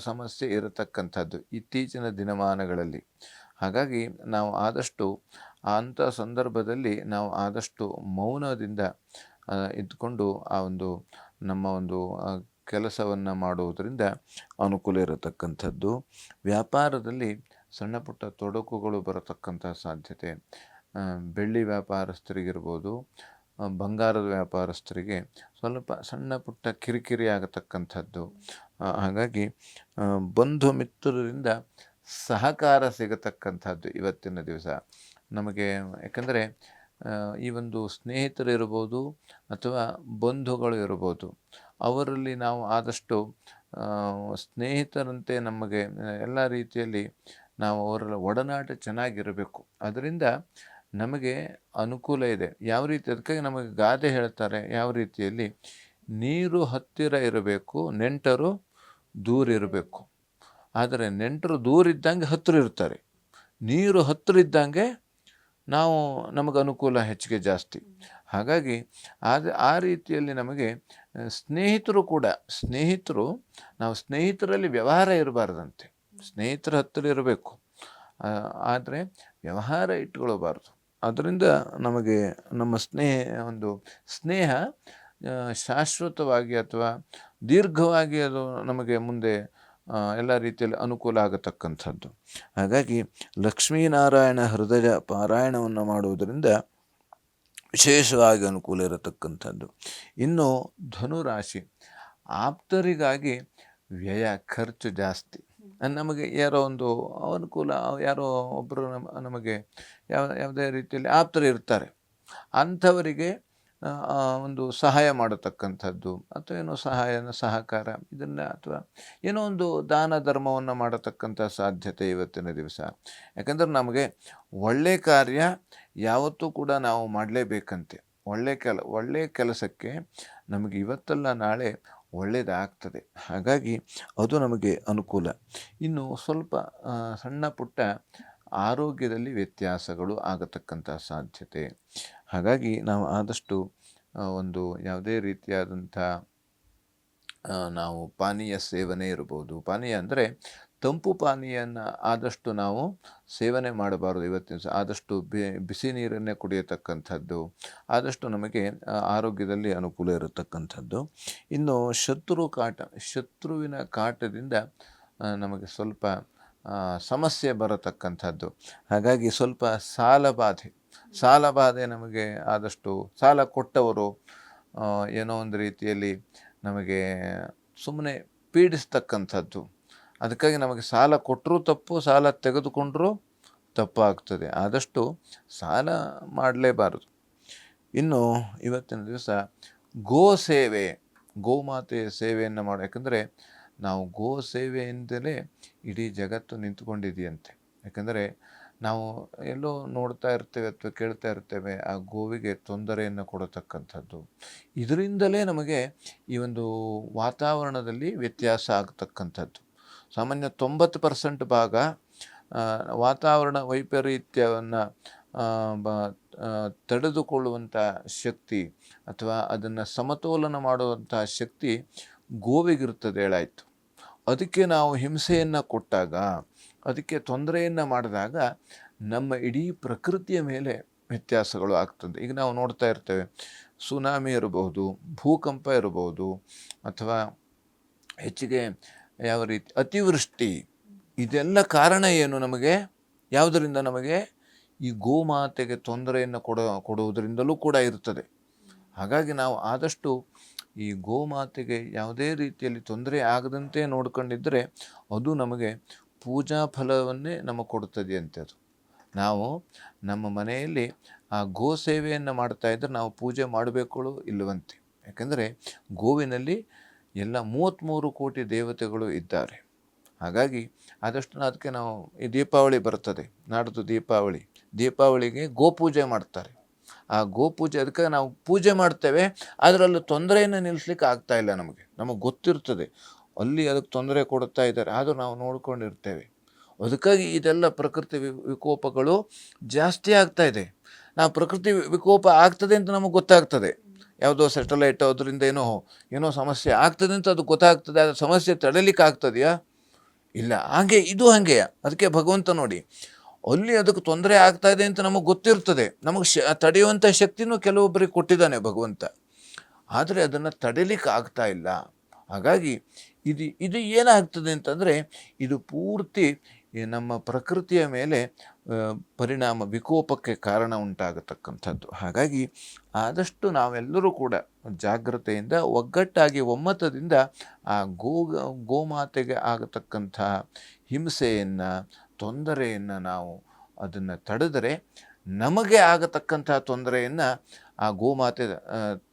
ಸಮಸ್ಯೆ ಇರತಕ್ಕಂಥದ್ದು ಇತ್ತೀಚಿನ ದಿನಮಾನಗಳಲ್ಲಿ. ಹಾಗಾಗಿ ನಾವು ಆದಷ್ಟು ಅಂಥ ಸಂದರ್ಭದಲ್ಲಿ ನಾವು ಆದಷ್ಟು ಮೌನದಿಂದ ಇದ್ಕೊಂಡು ಆ ಒಂದು ನಮ್ಮ ಒಂದು ಕೆಲಸವನ್ನು ಮಾಡುವುದರಿಂದ ಅನುಕೂಲ ಇರತಕ್ಕಂಥದ್ದು. ವ್ಯಾಪಾರದಲ್ಲಿ ಸಣ್ಣ ಪುಟ್ಟ ತೊಡಕುಗಳು ಬರತಕ್ಕಂಥ ಸಾಧ್ಯತೆ. ಬೆಳ್ಳಿ ವ್ಯಾಪಾರಸ್ಥರಿಗಿರ್ಬೋದು, ಬಂಗಾರದ ವ್ಯಾಪಾರಸ್ಥರಿಗೆ ಸ್ವಲ್ಪ ಸಣ್ಣ ಪುಟ್ಟ ಕಿರಿಕಿರಿ ಆಗತಕ್ಕಂಥದ್ದು. ಹಾಗಾಗಿ ಬಂಧು ಮಿತ್ರರಿಂದ ಸಹಕಾರ ಸಿಗತಕ್ಕಂಥದ್ದು ಇವತ್ತಿನ ದಿವಸ ನಮಗೆ. ಯಾಕಂದರೆ ಈ ಒಂದು ಸ್ನೇಹಿತರು ಇರ್ಬೋದು ಅಥವಾ ಬಂಧುಗಳು ಇರ್ಬೋದು, ಅವರಲ್ಲಿ ನಾವು ಆದಷ್ಟು ಸ್ನೇಹಿತರಂತೆ ನಮಗೆ ಎಲ್ಲ ರೀತಿಯಲ್ಲಿ ನಾವು ಅವರ ಒಡನಾಟ ಚೆನ್ನಾಗಿರಬೇಕು. ಅದರಿಂದ ನಮಗೆ ಅನುಕೂಲ ಇದೆ. ಯಾವ ರೀತಿ, ಅದಕ್ಕಾಗಿ ನಮಗೆ ಗಾದೆ ಹೇಳ್ತಾರೆ, ಯಾವ ರೀತಿಯಲ್ಲಿ ನೀರು ಹತ್ತಿರ ಇರಬೇಕು, ನೆಂಟರು ದೂರ ಇರಬೇಕು. ಆದರೆ ನೆಂಟರು ದೂರ ಇದ್ದಂಗೆ ಹತ್ತಿರ ಇರ್ತಾರೆ, ನೀರು ಹತ್ತಿರ ಇದ್ದಂಗೆ ನಮಗೆ ಅನುಕೂಲ ಹೆಚ್ಚಿಗೆ ಜಾಸ್ತಿ. ಹಾಗಾಗಿ ಆ ರೀತಿಯಲ್ಲಿ ನಮಗೆ ಸ್ನೇಹಿತರು ನಾವು ಸ್ನೇಹಿತರಲ್ಲಿ ವ್ಯವಹಾರ ಇರಬಾರ್ದಂತೆ. ಸ್ನೇಹಿತರ ಹತ್ತಿರ ಇರಬೇಕು, ಆದರೆ ವ್ಯವಹಾರ ಇಟ್ಕೊಳ್ಬಾರ್ದು. ಅದರಿಂದ ನಮಗೆ ನಮ್ಮ ಸ್ನೇಹ ಶಾಶ್ವತವಾಗಿ ಅಥವಾ ದೀರ್ಘವಾಗಿ ಅದು ನಮಗೆ ಮುಂದೆ ಎಲ್ಲ ರೀತಿಯಲ್ಲಿ ಅನುಕೂಲ ಆಗತಕ್ಕಂಥದ್ದು. ಹಾಗಾಗಿ ಲಕ್ಷ್ಮೀನಾರಾಯಣ ಹೃದಯ ಪಾರಾಯಣವನ್ನು ಮಾಡುವುದರಿಂದ ವಿಶೇಷವಾಗಿ ಅನುಕೂಲ ಇರತಕ್ಕಂಥದ್ದು. ಇನ್ನು ಧನುರಾಶಿ, ಆಪ್ತರಿಗಾಗಿ ವ್ಯಯ, ಖರ್ಚು ಜಾಸ್ತಿ. ನಮಗೆ ಯಾರೋ ಒಂದು ಅನುಕೂಲ, ಯಾರೋ ಒಬ್ಬರು ನಮಗೆ ಯಾವುದೇ ರೀತಿಯಲ್ಲಿ ಆಪ್ತರು ಇರ್ತಾರೆ, ಅಂಥವರಿಗೆ ಒಂದು ಸಹಾಯ ಮಾಡತಕ್ಕಂಥದ್ದು ಅಥವಾ ಏನೋ ಸಹಕಾರ ಇದನ್ನು, ಅಥವಾ ಏನೋ ಒಂದು ದಾನ ಧರ್ಮವನ್ನು ಮಾಡತಕ್ಕಂಥ ಸಾಧ್ಯತೆ ಇವತ್ತಿನ ದಿವಸ. ಯಾಕಂದರೆ ನಮಗೆ ಒಳ್ಳೆಯ ಕಾರ್ಯ ಯಾವತ್ತೂ ಕೂಡ ನಾವು ಮಾಡಲೇಬೇಕಂತೆ. ಒಳ್ಳೆಯ ಕೆಲಸಕ್ಕೆ ನಮಗೆ ಇವತ್ತಲ್ಲ ನಾಳೆ ಒಳ್ಳೆಯದಾಗ್ತದೆ. ಹಾಗಾಗಿ ಅದು ನಮಗೆ ಅನುಕೂಲ. ಇನ್ನು ಸ್ವಲ್ಪ ಸಣ್ಣ ಪುಟ್ಟ ಆರೋಗ್ಯದಲ್ಲಿ ವ್ಯತ್ಯಾಸಗಳು ಆಗತಕ್ಕಂಥ ಸಾಧ್ಯತೆ. ಹಾಗಾಗಿ ನಾವು ಆದಷ್ಟು ಒಂದು ಯಾವುದೇ ರೀತಿಯಾದಂಥ ನಾವು ಪಾನೀಯ ಸೇವನೆ ಇರ್ಬೋದು, ಪಾನೀಯ ಅಂದರೆ ತಂಪು ಪಾನೀಯನ್ನು ಆದಷ್ಟು ನಾವು ಸೇವನೆ ಮಾಡಬಾರ್ದು. ಇವತ್ತಿನ ಆದಷ್ಟು ಬಿಸಿ ನೀರನ್ನೇ ಕುಡಿಯತಕ್ಕಂಥದ್ದು ಆದಷ್ಟು ನಮಗೆ ಆರೋಗ್ಯದಲ್ಲಿ ಅನುಕೂಲ ಇರತಕ್ಕಂಥದ್ದು. ಇನ್ನು ಶತ್ರುವಿನ ಕಾಟದಿಂದ ನಮಗೆ ಸ್ವಲ್ಪ ಸಮಸ್ಯೆ ಬರತಕ್ಕಂಥದ್ದು. ಹಾಗಾಗಿ ಸ್ವಲ್ಪ ಸಾಲ ಬಾಧೆ ನಮಗೆ ಆದಷ್ಟು, ಸಾಲ ಕೊಟ್ಟವರು ಏನೋ ಒಂದು ರೀತಿಯಲ್ಲಿ ನಮಗೆ ಸುಮ್ಮನೆ ಪೀಡಿಸ್ತಕ್ಕಂಥದ್ದು. ಅದಕ್ಕಾಗಿ ನಮಗೆ ಸಾಲ ಕೊಟ್ಟರೂ ತಪ್ಪು, ಸಾಲ ತೆಗೆದುಕೊಂಡರೂ ತಪ್ಪಾಗ್ತದೆ. ಆದಷ್ಟು ಸಾಲ ಮಾಡಲೇಬಾರದು. ಇನ್ನು ಇವತ್ತಿನ ದಿವಸ ಗೋಮಾತೆಯ ಸೇವೆಯನ್ನು ಯಾಕಂದರೆ ನಾವು ಗೋ ಸೇವೆಯಿಂದಲೇ ಇಡೀ ಜಗತ್ತು ನಿಂತುಕೊಂಡಿದೆಯಂತೆ. ಯಾಕಂದರೆ ನಾವು ಎಲ್ಲೋ ನೋಡ್ತಾ ಇರ್ತೇವೆ ಅಥವಾ ಕೇಳ್ತಾ ಇರ್ತೇವೆ, ಆ ಗೋವಿಗೆ ತೊಂದರೆಯನ್ನು ಕೊಡತಕ್ಕಂಥದ್ದು. ಇದರಿಂದಲೇ ನಮಗೆ ಈ ಒಂದು ವಾತಾವರಣದಲ್ಲಿ ವ್ಯತ್ಯಾಸ ಆಗ್ತಕ್ಕಂಥದ್ದು. ಸಾಮಾನ್ಯ 90% ಭಾಗ ವಾತಾವರಣ ವೈಪರೀತ್ಯವನ್ನು ತಡೆದುಕೊಳ್ಳುವಂಥ ಶಕ್ತಿ ಅಥವಾ ಅದನ್ನು ಸಮತೋಲನ ಮಾಡುವಂಥ ಶಕ್ತಿ ಗೋವಿಗಿರ್ತದೆ ಹೇಳಾಯಿತು. ಅದಕ್ಕೆ ನಾವು ಹಿಂಸೆಯನ್ನು ಕೊಟ್ಟಾಗ, ಅದಕ್ಕೆ ತೊಂದರೆಯನ್ನು ಮಾಡಿದಾಗ ನಮ್ಮ ಇಡೀ ಪ್ರಕೃತಿಯ ಮೇಲೆ ವ್ಯತ್ಯಾಸಗಳು ಆಗ್ತದೆ. ಈಗ ನಾವು ನೋಡ್ತಾ ಇರ್ತೇವೆ, ಸುನಾಮಿ ಇರಬಹುದು, ಭೂಕಂಪ ಇರಬಹುದು, ಅಥವಾ ಹೆಚ್ಚಿಗೆ ಯಾವ ರೀತಿ ಅತಿವೃಷ್ಟಿ, ಇದೆಲ್ಲ ಕಾರಣ ಏನು? ಯಾವುದರಿಂದ ನಮಗೆ ಈ ಗೋಮಾತೆಗೆ ತೊಂದರೆಯನ್ನು ಕೊಡುವುದರಿಂದಲೂ ಕೂಡ ಇರ್ತದೆ. ಹಾಗಾಗಿ ನಾವು ಆದಷ್ಟು ಈ ಗೋಮಾತೆಗೆ ಯಾವುದೇ ರೀತಿಯಲ್ಲಿ ತೊಂದರೆ ಆಗದಂತೆ ನೋಡ್ಕೊಂಡಿದ್ದರೆ ಅದು ನಮಗೆ ಪೂಜಾ ಫಲವನ್ನೇ ನಮಗೆ ಕೊಡುತ್ತದೆ ಅಂತೆ. ಅದು ನಾವು ನಮ್ಮ ಮನೆಯಲ್ಲಿ ಆ ಗೋ ಸೇವೆಯನ್ನು ಮಾಡ್ತಾ ಇದ್ದರೆ ನಾವು ಪೂಜೆ ಮಾಡಬೇಕು ಇಲ್ಲವಂತೆ. ಯಾಕಂದರೆ ಗೋವಿನಲ್ಲಿ ಎಲ್ಲ 33 ಕೋಟಿ ದೇವತೆಗಳು ಇದ್ದಾರೆ. ಹಾಗಾಗಿ ಆದಷ್ಟು ಅದಕ್ಕೆ ನಾವು ಈ ದೀಪಾವಳಿ ಬರ್ತದೆ, ನಾಡ್ದು ದೀಪಾವಳಿಗೆ ಗೋಪೂಜೆ ಮಾಡ್ತಾರೆ. ಆ ಗೋಪೂಜೆ ಅದಕ್ಕೆ ನಾವು ಪೂಜೆ ಮಾಡ್ತೇವೆ, ಅದರಲ್ಲೂ ತೊಂದರೆಯನ್ನು ನಿಲ್ಲಿಸ್ಲಿಕ್ಕೆ ಆಗ್ತಾ ಇಲ್ಲ. ನಮಗೆ ಗೊತ್ತಿರ್ತದೆ ಅಲ್ಲಿ ಅದಕ್ಕೆ ತೊಂದರೆ ಕೊಡುತ್ತಾ ಇದ್ದಾರೆ, ಆದರೂ ನಾವು ನೋಡ್ಕೊಂಡಿರ್ತೇವೆ. ಅದಕ್ಕಾಗಿ ಇದೆಲ್ಲ ಪ್ರಕೃತಿ ವಿಕೋಪಗಳು ಜಾಸ್ತಿ ಆಗ್ತಾ ಇದೆ. ನಾವು ಪ್ರಕೃತಿ ವಿಕೋಪ ಆಗ್ತದೆ ಅಂತ ನಮಗೆ ಗೊತ್ತಾಗ್ತದೆ, ಯಾವುದೋ ಸ್ಯಾಟಲೈಟ್ ಅದರಿಂದ ಏನೋ ಸಮಸ್ಯೆ ಆಗ್ತದೆ ಅಂತ ಅದು ಗೊತ್ತಾಗ್ತದೆ. ಅದು ಸಮಸ್ಯೆ ತಡೆಯಲಿಕ್ಕೆ ಆಗ್ತದೆಯಾ? ಇಲ್ಲ. ಇದು ಹಾಗೆಯ. ಅದಕ್ಕೆ ಭಗವಂತ ನೋಡಿ, ಅಲ್ಲಿ ಅದಕ್ಕೆ ತೊಂದರೆ ಆಗ್ತಾ ಇದೆ ಅಂತ ನಮಗೆ ಗೊತ್ತಿರ್ತದೆ, ನಮಗೆ ತಡೆಯುವಂಥ ಶಕ್ತಿನೂ ಕೆಲವೊಬ್ಬರಿಗೆ ಕೊಟ್ಟಿದ್ದಾನೆ ಭಗವಂತ. ಆದರೆ ಅದನ್ನು ತಡೆಯಲಿಕ್ಕೆ ಆಗ್ತಾ ಇಲ್ಲ. ಹಾಗಾಗಿ ಇದು ಏನಾಗ್ತದೆ ಅಂತಂದರೆ ಇದು ಪೂರ್ತಿ ಈ ನಮ್ಮ ಪ್ರಕೃತಿಯ ಮೇಲೆ ಪರಿಣಾಮ ವಿಕೋಪಕ್ಕೆ ಕಾರಣ ಉಂಟಾಗತಕ್ಕಂಥದ್ದು. ಹಾಗಾಗಿ ಆದಷ್ಟು ನಾವೆಲ್ಲರೂ ಕೂಡ ಜಾಗ್ರತೆಯಿಂದ ಒಗ್ಗಟ್ಟಾಗಿ ಒಮ್ಮತದಿಂದ ಆ ಗೋಮಾತೆಗೆ ಆಗತಕ್ಕಂತಹ ಹಿಂಸೆಯನ್ನು ತೊಂದರೆಯನ್ನು ನಾವು ಅದನ್ನು ತಡೆದರೆ ನಮಗೆ ಆಗತಕ್ಕಂತಹ ತೊಂದರೆಯನ್ನು ಆ ಗೋಮಾತೆ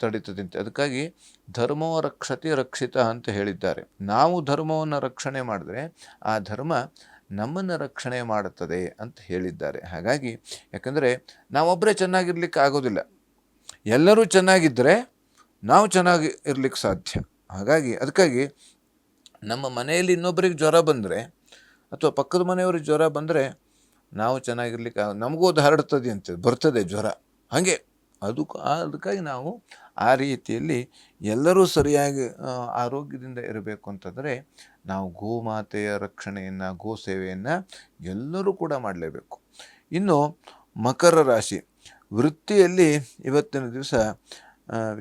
ತಡೀತದಂತೆ. ಅದಕ್ಕಾಗಿ ಧರ್ಮೋ ರಕ್ಷತೆ ರಕ್ಷಿತ ಅಂತ ಹೇಳಿದ್ದಾರೆ. ನಾವು ಧರ್ಮವನ್ನು ರಕ್ಷಣೆ ಮಾಡಿದ್ರೆ ಆ ಧರ್ಮ ನಮ್ಮನ್ನು ರಕ್ಷಣೆ ಮಾಡುತ್ತದೆ ಅಂತ ಹೇಳಿದ್ದಾರೆ. ಹಾಗಾಗಿ ಯಾಕಂದರೆ ನಾವೊಬ್ಬರೇ ಚೆನ್ನಾಗಿರ್ಲಿಕ್ಕೆ ಆಗೋದಿಲ್ಲ, ಎಲ್ಲರೂ ಚೆನ್ನಾಗಿದ್ದರೆ ನಾವು ಚೆನ್ನಾಗಿ ಇರ್ಲಿಕ್ಕೆ ಸಾಧ್ಯ. ಅದಕ್ಕಾಗಿ ನಮ್ಮ ಮನೆಯಲ್ಲಿ ಇನ್ನೊಬ್ಬರಿಗೆ ಜ್ವರ ಬಂದರೆ ಅಥವಾ ಪಕ್ಕದ ಮನೆಯವ್ರಿಗೆ ಜ್ವರ ಬಂದರೆ ನಾವು ಚೆನ್ನಾಗಿರ್ಲಿಕ್ಕೆ ನಮಗೂ ಅದು ಹರಡ್ತದೆ ಅಂತ ಬರ್ತದೆ ಜ್ವರ. ಹಾಗೆ ಅದಕ್ಕಾಗಿ ನಾವು ಆ ರೀತಿಯಲ್ಲಿ ಎಲ್ಲರೂ ಸರಿಯಾಗಿ ಆರೋಗ್ಯದಿಂದ ಇರಬೇಕು ಅಂತಂದರೆ ನಾವು ಗೋಮಾತೆಯ ರಕ್ಷಣೆಯನ್ನು ಗೋ ಸೇವೆಯನ್ನು ಎಲ್ಲರೂ ಕೂಡ ಮಾಡಲೇಬೇಕು. ಇನ್ನು ಮಕರ ರಾಶಿ ವೃತ್ತಿಯಲ್ಲಿ ಇವತ್ತಿನ ದಿವಸ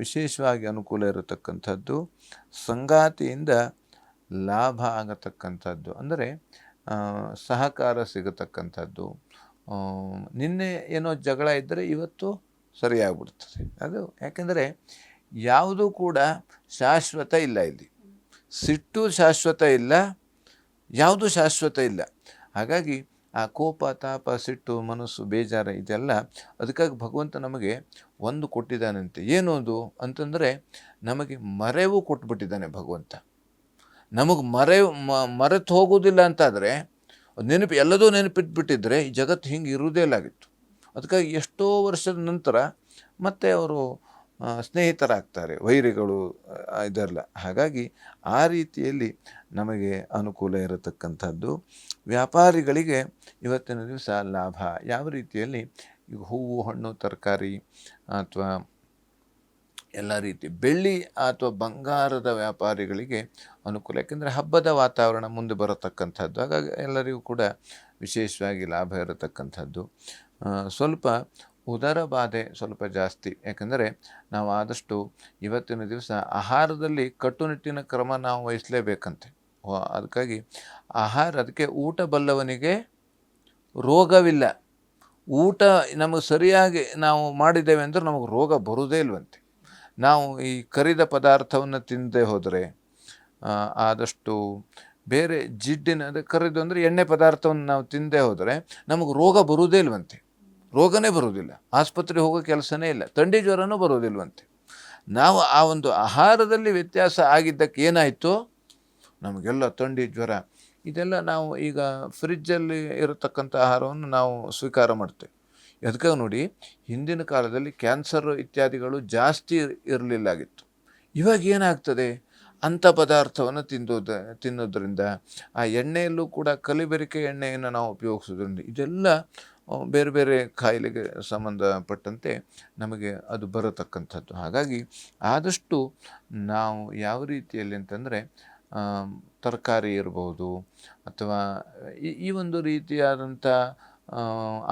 ವಿಶೇಷವಾಗಿ ಅನುಕೂಲ ಇರತಕ್ಕಂಥದ್ದು, ಸಂಗಾತಿಯಿಂದ ಲಾಭ ಆಗತಕ್ಕಂಥದ್ದು, ಅಂದರೆ ಸಹಕಾರ ಸಿಗತಕ್ಕಂಥದ್ದು. ನಿನ್ನೆ ಏನೋ ಜಗಳ ಇದ್ದರೆ ಇವತ್ತು ಸರಿಯಾಗ್ಬಿಡ್ತದೆ. ಅದು ಯಾಕೆಂದರೆ ಯಾವುದೂ ಕೂಡ ಶಾಶ್ವತ ಇಲ್ಲ. ಇಲ್ಲಿ ಸಿಟ್ಟು ಶಾಶ್ವತ ಇಲ್ಲ, ಯಾವುದೂ ಶಾಶ್ವತ ಇಲ್ಲ. ಹಾಗಾಗಿ ಆ ಕೋಪ, ತಾಪ, ಸಿಟ್ಟು, ಮನಸ್ಸು, ಬೇಜಾರು ಇದೆಲ್ಲ ಅದಕ್ಕಾಗಿ ಭಗವಂತ ನಮಗೆ ಒಂದು ಕೊಟ್ಟಿದ್ದಾನಂತೆ. ಏನು ಅದು ಅಂತಂದರೆ ನಮಗೆ ಮರೆವು ಕೊಟ್ಬಿಟ್ಟಿದ್ದಾನೆ ಭಗವಂತ. ನಮಗೆ ಮರೆತು ಹೋಗೋದಿಲ್ಲ ಅಂತಾದರೆ ಎಲ್ಲದೂ ನೆನಪಿಟ್ಬಿಟ್ಟಿದ್ರೆ ಈ ಜಗತ್ತು ಹಿಂಗೆ ಇರುವುದೇ ಇಲ್ಲಾಗಿತ್ತು. ಅದಕ್ಕಾಗಿ ಎಷ್ಟೋ ವರ್ಷದ ನಂತರ ಮತ್ತೆ ಅವರು ಸ್ನೇಹಿತರಾಗ್ತಾರೆ, ವೈರಿಗಳು ಇದೆಲ್ಲ. ಹಾಗಾಗಿ ಆ ರೀತಿಯಲ್ಲಿ ನಮಗೆ ಅನುಕೂಲ ಇರತಕ್ಕಂಥದ್ದು. ವ್ಯಾಪಾರಿಗಳಿಗೆ ಇವತ್ತಿನ ದಿವಸ ಲಾಭ ಯಾವ ರೀತಿಯಲ್ಲಿ, ಈಗ ಹೂವು, ಹಣ್ಣು, ತರಕಾರಿ ಅಥವಾ ಎಲ್ಲ ರೀತಿ ಬೆಳ್ಳಿ ಅಥವಾ ಬಂಗಾರದ ವ್ಯಾಪಾರಿಗಳಿಗೆ ಅನುಕೂಲ. ಯಾಕೆಂದರೆ ಹಬ್ಬದ ವಾತಾವರಣ ಮುಂದೆ ಬರತಕ್ಕಂಥದ್ದು. ಹಾಗಾಗಿ ಎಲ್ಲರಿಗೂ ಕೂಡ ವಿಶೇಷವಾಗಿ ಲಾಭ ಇರತಕ್ಕಂಥದ್ದು. ಸ್ವಲ್ಪ ಉದರ ಬಾಧೆ ಸ್ವಲ್ಪ ಜಾಸ್ತಿ. ಯಾಕೆಂದರೆ ನಾವು ಆದಷ್ಟು ಇವತ್ತಿನ ದಿವಸ ಆಹಾರದಲ್ಲಿ ಕಟ್ಟುನಿಟ್ಟಿನ ಕ್ರಮ ನಾವು ವಹಿಸಲೇಬೇಕಂತೆ. ಅದಕ್ಕಾಗಿ ಅದಕ್ಕೆ ಊಟ ಬಲ್ಲವನಿಗೆ ರೋಗವಿಲ್ಲ. ಊಟ ನಮಗೆ ಸರಿಯಾಗಿ ನಾವು ಮಾಡಿದ್ದೇವೆ ಅಂದರೆ ನಮಗೆ ರೋಗ ಬರುವುದೇ ಇಲ್ವಂತೆ. ನಾವು ಈ ಕರಿದ ಪದಾರ್ಥವನ್ನು ತಿನ್ನದೆ ಹೋದರೆ, ಆದಷ್ಟು ಬೇರೆ ಜಿಡ್ಡಿನ ಕರಿದು ಅಂದರೆ ಎಣ್ಣೆ ಪದಾರ್ಥವನ್ನು ನಾವು ತಿನ್ನದೆ ಹೋದರೆ ನಮಗೆ ರೋಗ ಬರುವುದೇ ಇಲ್ವಂತೆ. ರೋಗನೇ ಬರುವುದಿಲ್ಲ, ಆಸ್ಪತ್ರೆಗೆ ಹೋಗೋ ಕೆಲಸನೇ ಇಲ್ಲ, ಥಂಡಿ ಜ್ವರನೂ ಬರೋದಿಲ್ವಂತೆ. ನಾವು ಆ ಒಂದು ಆಹಾರದಲ್ಲಿ ವ್ಯತ್ಯಾಸ ಆಗಿದ್ದಕ್ಕೆ ಏನಾಯಿತು, ನಮಗೆಲ್ಲ ಥಂಡಿ ಜ್ವರ ಇದೆಲ್ಲ. ನಾವು ಈಗ ಫ್ರಿಜ್ಜಲ್ಲಿ ಇರತಕ್ಕಂಥ ಆಹಾರವನ್ನು ನಾವು ಸ್ವೀಕಾರ ಮಾಡ್ತೇವೆ. ಅದಕ್ಕಾಗಿ ನೋಡಿ, ಹಿಂದಿನ ಕಾಲದಲ್ಲಿ ಕ್ಯಾನ್ಸರ್ ಇತ್ಯಾದಿಗಳು ಜಾಸ್ತಿ ಇರಲಿಲ್ಲಾಗಿತ್ತು. ಇವಾಗ ಏನಾಗ್ತದೆ, ಅಂಥ ಪದಾರ್ಥವನ್ನು ತಿನ್ನೋದ್ರಿಂದ, ಆ ಎಣ್ಣೆಯಲ್ಲೂ ಕೂಡ ಕಲಿಬೆರಕೆ ಎಣ್ಣೆಯನ್ನು ನಾವು ಉಪಯೋಗಿಸೋದ್ರಿಂದ ಇದೆಲ್ಲ ಬೇರೆ ಬೇರೆ ಕಾಯಿಲೆಗೆ ಸಂಬಂಧಪಟ್ಟಂತೆ ನಮಗೆ ಅದು ಬರತಕ್ಕಂಥದ್ದು. ಹಾಗಾಗಿ ಆದಷ್ಟು ನಾವು ಯಾವ ರೀತಿಯಲ್ಲಿ ಅಂತಂದರೆ ತರಕಾರಿ ಇರ್ಬೋದು ಅಥವಾ ಈ ಒಂದು ರೀತಿಯಾದಂಥ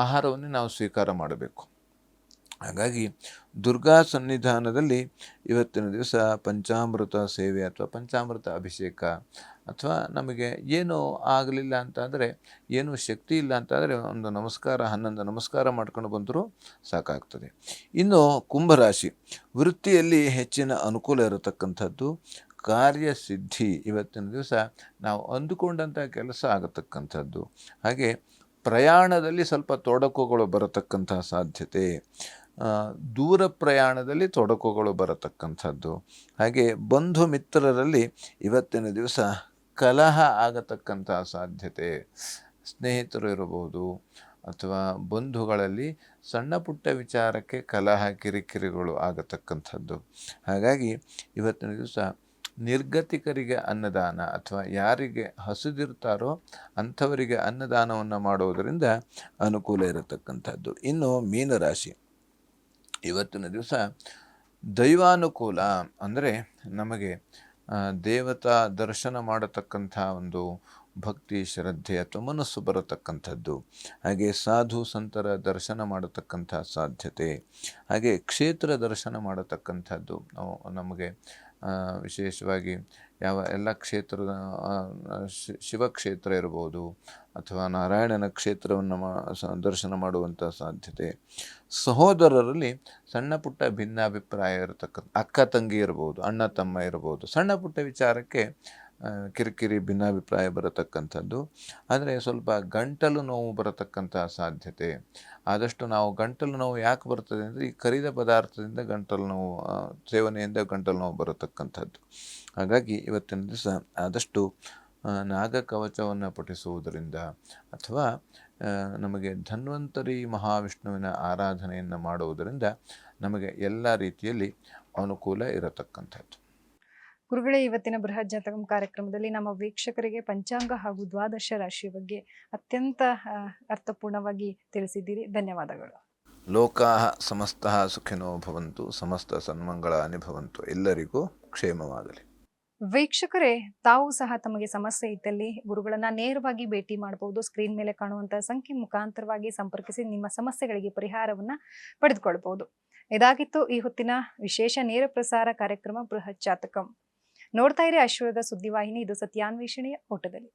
ಆಹಾರವನ್ನು ನಾವು ಸ್ವೀಕಾರ ಮಾಡಬೇಕು. ಹಾಗಾಗಿ ದುರ್ಗಾ ಸನ್ನಿಧಾನದಲ್ಲಿ ಇವತ್ತಿನ ದಿವಸ ಪಂಚಾಮೃತ ಸೇವೆ ಅಥವಾ ಪಂಚಾಮೃತ ಅಭಿಷೇಕ, ಅಥವಾ ನಮಗೆ ಏನೂ ಆಗಲಿಲ್ಲ ಅಂತಂದರೆ, ಏನೂ ಶಕ್ತಿ ಇಲ್ಲ ಅಂತಂದರೆ ಒಂದು ನಮಸ್ಕಾರ, 11 ನಮಸ್ಕಾರ ಮಾಡ್ಕೊಂಡು ಬಂದರೂ ಸಾಕಾಗ್ತದೆ. ಇನ್ನು ಕುಂಭರಾಶಿ ವೃತ್ತಿಯಲ್ಲಿ ಹೆಚ್ಚಿನ ಅನುಕೂಲ ಇರತಕ್ಕಂಥದ್ದು, ಕಾರ್ಯಸಿದ್ಧಿ. ಇವತ್ತಿನ ದಿವಸ ನಾವು ಅಂದುಕೊಂಡಂಥ ಕೆಲಸ ಆಗತಕ್ಕಂಥದ್ದು. ಹಾಗೆ ಪ್ರಯಾಣದಲ್ಲಿ ಸ್ವಲ್ಪ ತೊಡಕುಗಳು ಬರತಕ್ಕಂತಹ ಸಾಧ್ಯತೆ, ದೂರ ಪ್ರಯಾಣದಲ್ಲಿ ತೊಡಕುಗಳು ಬರತಕ್ಕಂಥದ್ದು. ಹಾಗೆ ಬಂಧು ಮಿತ್ರರಲ್ಲಿ ಇವತ್ತಿನ ದಿವಸ ಕಲಹ ಆಗತಕ್ಕಂಥ ಸಾಧ್ಯತೆ. ಸ್ನೇಹಿತರು ಇರಬಹುದು ಅಥವಾ ಬಂಧುಗಳಲ್ಲಿ ಸಣ್ಣ ಪುಟ್ಟ ವಿಚಾರಕ್ಕೆ ಕಲಹ, ಕಿರಿಕಿರಿಗಳು ಆಗತಕ್ಕಂಥದ್ದು. ಹಾಗಾಗಿ ಇವತ್ತಿನ ದಿವಸ ನಿರ್ಗತಿಕರಿಗೆ ಅನ್ನದಾನ ಅಥವಾ ಯಾರಿಗೆ ಹಸಿದಿರ್ತಾರೋ ಅಂಥವರಿಗೆ ಅನ್ನದಾನವನ್ನು ಮಾಡುವುದರಿಂದ ಅನುಕೂಲ ಇರತಕ್ಕಂಥದ್ದು. ಇನ್ನು ಮೀನರಾಶಿ ಇವತ್ತಿನ ದಿವಸ ದೈವಾನುಕೂಲ, ಅಂದರೆ ನಮಗೆ ದೇವತಾ ದರ್ಶನ ಮಾಡತಕ್ಕಂಥ ಒಂದು ಭಕ್ತಿ, ಶ್ರದ್ಧೆ ಅಥವಾ ಮನಸ್ಸು ಬರತಕ್ಕಂಥದ್ದು. ಹಾಗೆ ಸಾಧು ಸಂತರ ದರ್ಶನ ಮಾಡತಕ್ಕಂಥ ಸಾಧ್ಯತೆ. ಹಾಗೆ ಕ್ಷೇತ್ರ ದರ್ಶನ ಮಾಡತಕ್ಕಂಥದ್ದು. ನಮಗೆ ವಿಶೇಷವಾಗಿ ಯಾವ ಎಲ್ಲ ಕ್ಷೇತ್ರದ ಶಿವಕ್ಷೇತ್ರ ಇರ್ಬೋದು ಅಥವಾ ನಾರಾಯಣನ ಕ್ಷೇತ್ರವನ್ನು ದರ್ಶನ ಮಾಡುವಂಥ ಸಾಧ್ಯತೆ. ಸಹೋದರರಲ್ಲಿ ಸಣ್ಣ ಪುಟ್ಟ ಭಿನ್ನಾಭಿಪ್ರಾಯ ಇರತಕ್ಕಂಥ ಅಕ್ಕ ತಂಗಿ ಇರ್ಬೋದು, ಅಣ್ಣ ತಮ್ಮ ಇರ್ಬೋದು, ಸಣ್ಣ ಪುಟ್ಟ ವಿಚಾರಕ್ಕೆ ಕಿರಿಕಿರಿ ಭಿನ್ನಾಭಿಪ್ರಾಯ ಬರತಕ್ಕಂಥದ್ದು. ಆದರೆ ಸ್ವಲ್ಪ ಗಂಟಲು ನೋವು ಬರತಕ್ಕಂಥ ಸಾಧ್ಯತೆ. ಆದಷ್ಟು ನಾವು ಗಂಟಲು ನೋವು ಯಾಕೆ ಬರ್ತದೆ ಅಂದರೆ ಈ ಕರಿದ ಪದಾರ್ಥದಿಂದ ಗಂಟಲು ನೋವು ಸೇವನೆಯಿಂದ ಗಂಟಲು ನೋವು ಬರತಕ್ಕಂಥದ್ದು. ಹಾಗಾಗಿ ಇವತ್ತಿನ ದಿವಸ ಆದಷ್ಟು ನಾಗಕವಚವನ್ನು ಪಠಿಸುವುದರಿಂದ ಅಥವಾ ನಮಗೆ ಧನ್ವಂತರಿ ಮಹಾವಿಷ್ಣುವಿನ ಆರಾಧನೆಯನ್ನು ಮಾಡುವುದರಿಂದ ನಮಗೆ ಎಲ್ಲ ರೀತಿಯಲ್ಲಿ ಅನುಕೂಲ ಇರತಕ್ಕಂಥದ್ದು. ಗುರುಗಳೇ, ಇವತ್ತಿನ ಬೃಹತ್ ಜಾತಕಂ ಕಾರ್ಯಕ್ರಮದಲ್ಲಿ ನಮ್ಮ ವೀಕ್ಷಕರಿಗೆ ಪಂಚಾಂಗ ಹಾಗೂ ದ್ವಾದಶ ರಾಶಿಯ ಬಗ್ಗೆ ಅತ್ಯಂತ ಅರ್ಥಪೂರ್ಣವಾಗಿ ತಿಳಿಸಿದ್ದೀರಿ. ಧನ್ಯವಾದಗಳು. ಲೋಕಾಃ ಸಮಸ್ತಃ ಸುಖಿನೋ ಭವಂತು, ಸಮಸ್ತ ಸನ್ಮಂಗಳಾನಿ ಭವಂತು. ಎಲ್ಲರಿಗೂ ಕ್ಷೇಮವಾಗಲಿ. ವೀಕ್ಷಕರೇ, ತಾವು ಸಹ ತಮಗೆ ಸಮಸ್ಯೆ ಇದ್ದಲ್ಲಿ ಗುರುಗಳನ್ನ ನೇರವಾಗಿ ಭೇಟಿ ಮಾಡಬಹುದು. ಸ್ಕ್ರೀನ್ ಮೇಲೆ ಕಾಣುವಂತಹ ಸಂಖ್ಯೆ ಮುಖಾಂತರವಾಗಿ ಸಂಪರ್ಕಿಸಿ ನಿಮ್ಮ ಸಮಸ್ಯೆಗಳಿಗೆ ಪರಿಹಾರವನ್ನ ಪಡೆದುಕೊಳ್ಳಬಹುದು. ಇದಾಗಿತ್ತು ಈ ಹೊತ್ತಿನ ವಿಶೇಷ ನೇರ ಪ್ರಸಾರ ಕಾರ್ಯಕ್ರಮ ಬೃಹತ್ ಜಾತಕಂ. ನೋಡ್ತಾ ಇರಿ ಅಶ್ವದ ಸುದ್ದಿವಾಹಿನಿ. ಇದು ಸತ್ಯಾನ್ವೇಷಣೆಯ ಓಟದಲ್ಲಿ.